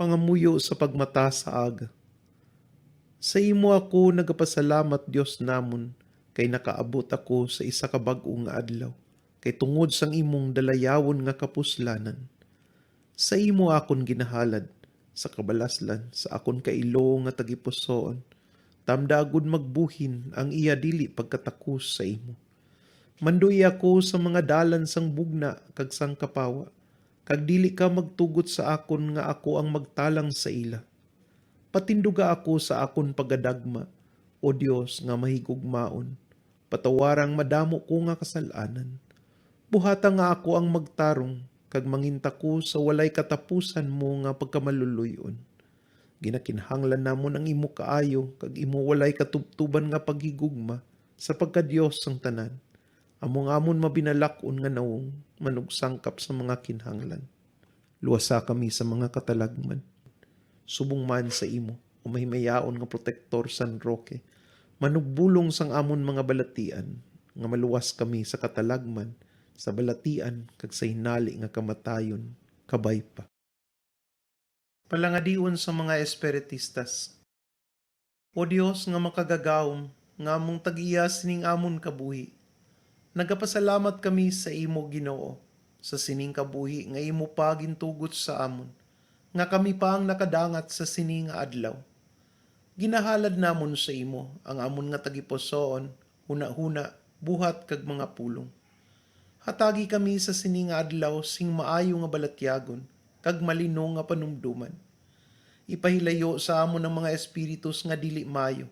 pangamuyo sa pagmata sa aga. Sa imo ako nagapasalamat Dios namon, kay nakaabot ako sa isa ka bag-o nga adlaw, kay tungod sang imong dalayawon nga kapuslanan. Sa imo akon ginahalad, sa kabalaslan, sa akon kailo nga tagipusoon, tamdagod magbuhin ang iya dili pagkatakos sa imo. Manduy ako sa mga dalan sang bugna kag sang kapawa, kag dili ka magtugot sa akon nga ako ang magtalang sa ila. Patinduga ako sa akon pagadagma, o Dios nga mahigugmaon. Patawarang madamo ko nga kasalanan. Buhata nga ako ang magtarong, kag manginta ko sa walay katapusan mo nga pagkamaluluyon. Ginakinhanglan namon ang imo kaayo, kag imo walay katubtuban nga paghigugma, sa pagka-Diyos sang tanan. Among amon mabinalakon nga nawong, manugsangkap sa mga kinhanglan. Luwasa kami sa mga katalagman. Subong man sa imo, o mahimayaon nga protektor San Roque, manugbulong sang amon mga balatian, nga maluwas kami sa katalagman, sa balatian, kag sa hinali nga kamatayon, kabay pa. Palangadion sa mga espiritistas. O Dios nga makagagawom, nga among tag-iya sining amon kabuhi, nagapasalamat kami sa imo Ginoo, sa sining kabuhi nga imo pa gintugot sa amon, nga kami pa ang nakadangat sa sining nga adlaw. Ginahalad namon sa imo ang amon nga tagipusoon, huna-huna, buhat kag mga pulong. Hatagi kami sa sining nga adlaw sing maayo nga balatyagon, kag malino nga panumduman. Ipahilayo sa amon ang mga espiritus nga dili mayo,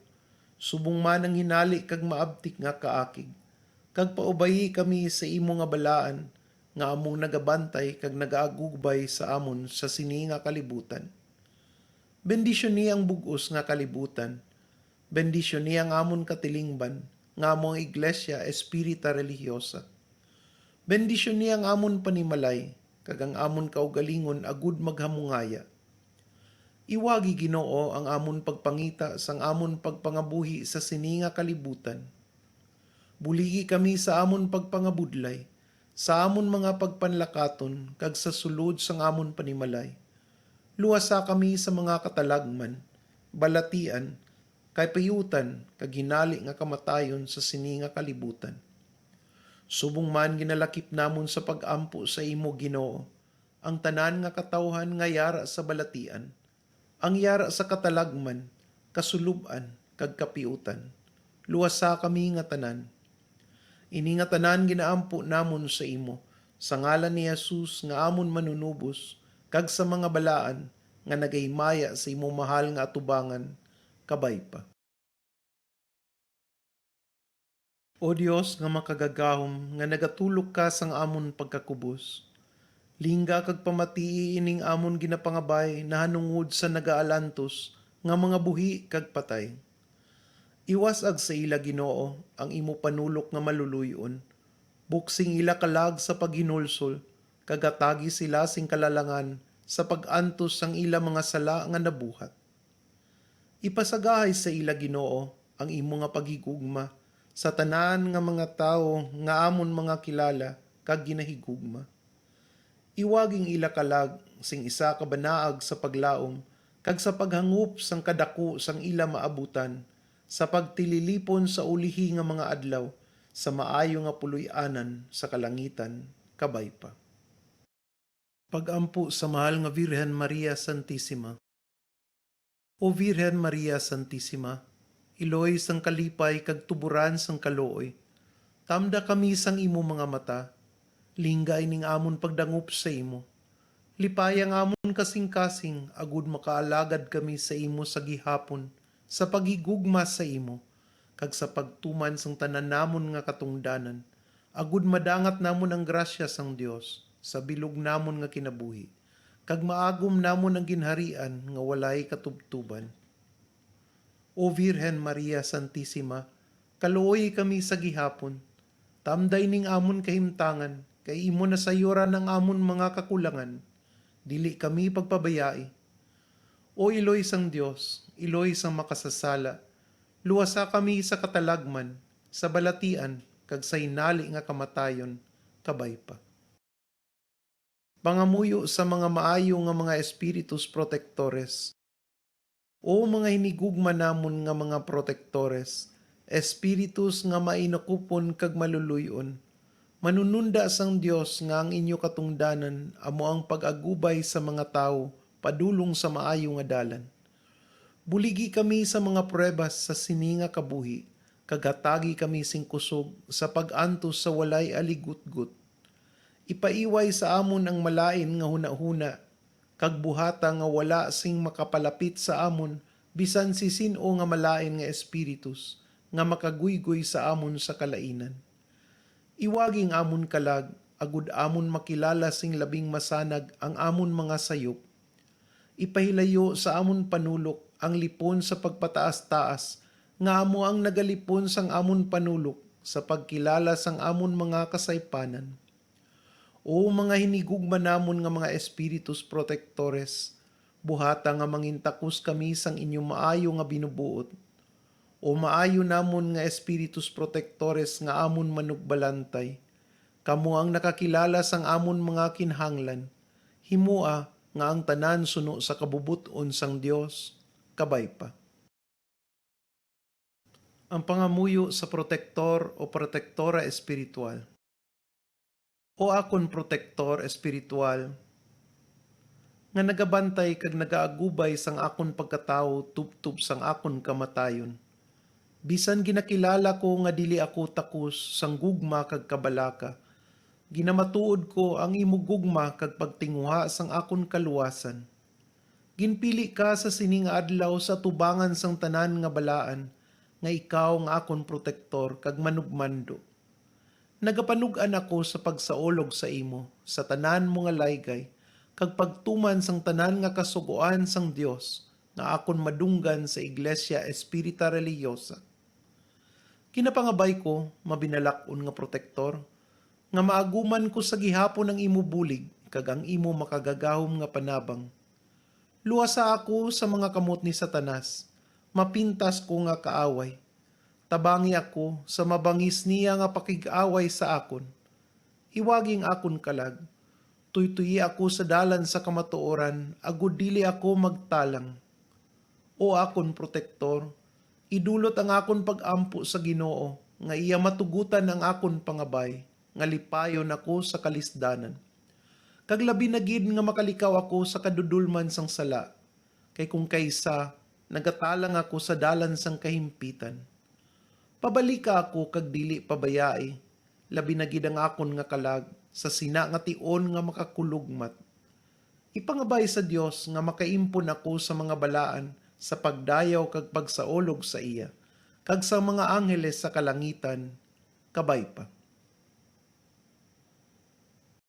subong man ang hinali kag maabtik nga kaakig. Kag paubayi kami sa imo nga balaan, nga among nagabantay kag nagaagugbay sa amon sa sini nga kalibutan. Bendisyon niya ang bugos nga kalibutan. Bendisyon niya ang amon katilingban, nga among iglesia espirita religyosa. Bendisyon niya ang amon panimalay, kag ang amon kaugalingon agud maghamungaya. Iwagi Ginoo ang amon pagpangita sang amon pagpangabuhi sa sini nga kalibutan. Buligi kami sa amon pagpangabudlay, sa amon mga pagpanlakaton, kag sa sulod sang amon panimalay. Luwasa kami sa mga katalagman, balatian, kay payutan, kag hinali nga kamatayon sa sini nga kalibutan. Subong man ginalakip namon sa pag-ampo sa imo Ginoo, ang tanan nga katawhan nga yara sa balatian, ang yara sa katalagman, kasuluban, kag kapiutan. Luwasa kami nga tanan. Ini nga tanan ginaampo namon sa imo, sa ngalan ni Jesus nga amon manunubos, kag sa mga balaan nga nagaymaya sa imo mahal nga atubangan, kabay pa. O Dios nga makagagahom, nga nagatulog ka sang amon pagkakubos, lingga kag pamatii ining amon ginapangabay na hanungod sa nagaalantos nga mga buhi kag patay. Iwas ag sa ila Ginoo ang imo panulok nga maluluyon, buksing ila kalag sa paghinulsol, kagatagi sila sing kalalangan sa pag-antos sang ila mga sala nga nabuhat. Ipasagahay sa ila Ginoo ang imo nga paghigugma sa tanan nga mga tawo nga amon mga kilala kag ginahigugma. Iwaging ila kalag sing isa ka banaag sa paglaom kag sa paghangup sang kadako sang ila maabutan, sa pagtililipon sa ulihi nga mga adlaw, sa maayo nga puloy-anan sa kalangitan, kabay pa. Pagampo sa mahal nga Virhen Maria Santissima. O Virhen Maria Santissima, iloy sang kalipay kag tuburan sang kalooy, tamda kami sang imo mga mata, linggay ning amon pagdangup sa imo. Lipay ang amon kasing-kasing, agud makaalagad kami sa imo sa gihapon, sa pagigugma sa imo, kag sa pagtuman sang tanan namon nga katungdanan, agud madangat namon ang grasya sang Dios, sa bilog namon nga kinabuhi, kag maagom namon ang ginharian nga walay katubtuban. O Virhen Maria Santissima, kaluoy kami sa gihapon, tamday ning amon kahimtangan, kay imo nasayuran ang amon mga kakulangan, dili kami pagpabayai. O iloy sang Dios, iloy sang makasasala, luwasa kami sa katalagman, sa balatian, kag sa hinali nga kamatayon, kabay pa. Pangamuyo sa mga maayo nga mga espiritus protektores. O mga hinigugma namon nga mga protektores, espiritus nga mainakupon kag maluluyon, manununda sang Dios nga ang inyo katungdanan amo ang pag-agubay sa mga tao padulong sa maayo nga dalan. Buligi kami sa mga pruebas sa sininga kabuhi, kagatagi kami sing kusog sa pag-antos sa walay aligutgut. Ipaiway sa amon ang malain nga hunahuna, kag buhata nga wala sing makapalapit sa amon, bisan si sino nga malain nga espiritus, nga makaguygoy sa amon sa kalainan. Iwaging amon kalag, agud amon makilala sing labing masanag ang amon mga sayop. Ipahilayo sa amon panulok ang lipon sa pagpataas-taas, nga amo ang nagalipon sang amon panulok sa pagkilala sang amon mga kasaypanan. O mga hinigugma namon nga mga espiritus protektores, buhata nga mangintakus kami sang inyong maayo nga binubuot. O maayo namon nga espiritus protektores nga amon manugbalantay, kamo ang nakakilala sang amon mga kinhanglan, himua nga ang tanan suno sa kabubuton sang Dios, kabay pa. Ang pangamuyo sa protektor o protektora espiritual. O akon protektor espiritual, nga nagabantay kag nagaagubay sang akon pagkatao tubtub sang akon kamatayon. Bisan ginakilala ko nga dili ako takus sang gugma kag kabalaka, ginamatuod ko ang imo gugma kag pagtinguha sang akon kaluwasan. Ginpili ka sa sining adlaw sa tubangan sang tanan nga balaan, nga ikaw nga akon protektor kag manugmando. Nagapanug-an ako sa pagsaolog sa imo, sa tanan mo nga laygay, kag pagtuman sang tanan nga kasugoan sang Dios, nga akon madunggan sa Iglesia Espirita Religiosa. Kinapangabay ko, mabinalakon nga protektor, nga maaguman ko sa gihapon ang imo bulig, kag ang imo makagagahom nga panabang. Luwasa ako sa mga kamot ni Satanas, mapintas ko nga kaaway. Tabangi ako sa mabangis niya nga pakig-away sa akon. Iwaging akon kalag, tuytuyi ako sa dalan sa kamatuoran, agud dili ako magtalang. O akon protektor, idulot ang akon pag-ampo sa Ginoo, nga iya matugutan ang akon pangabay, nga lipayon ako sa kalisdanan. Kag labi na gid nga makalikaw ako sa kadudulman sang sala, kay kung kaysa, nagatalang ako sa dalan sang kahimpitan. Pabalika ako kag dili pabayai, labi na gid ang akon nga kalag, sa sina nga tion nga makakulugmat. Ipangabay sa Dios nga makaimpon ako sa mga balaan, sa pagdayaw kag pagsaolog sa iya, kag sa mga angheles sa kalangitan, kabay pa.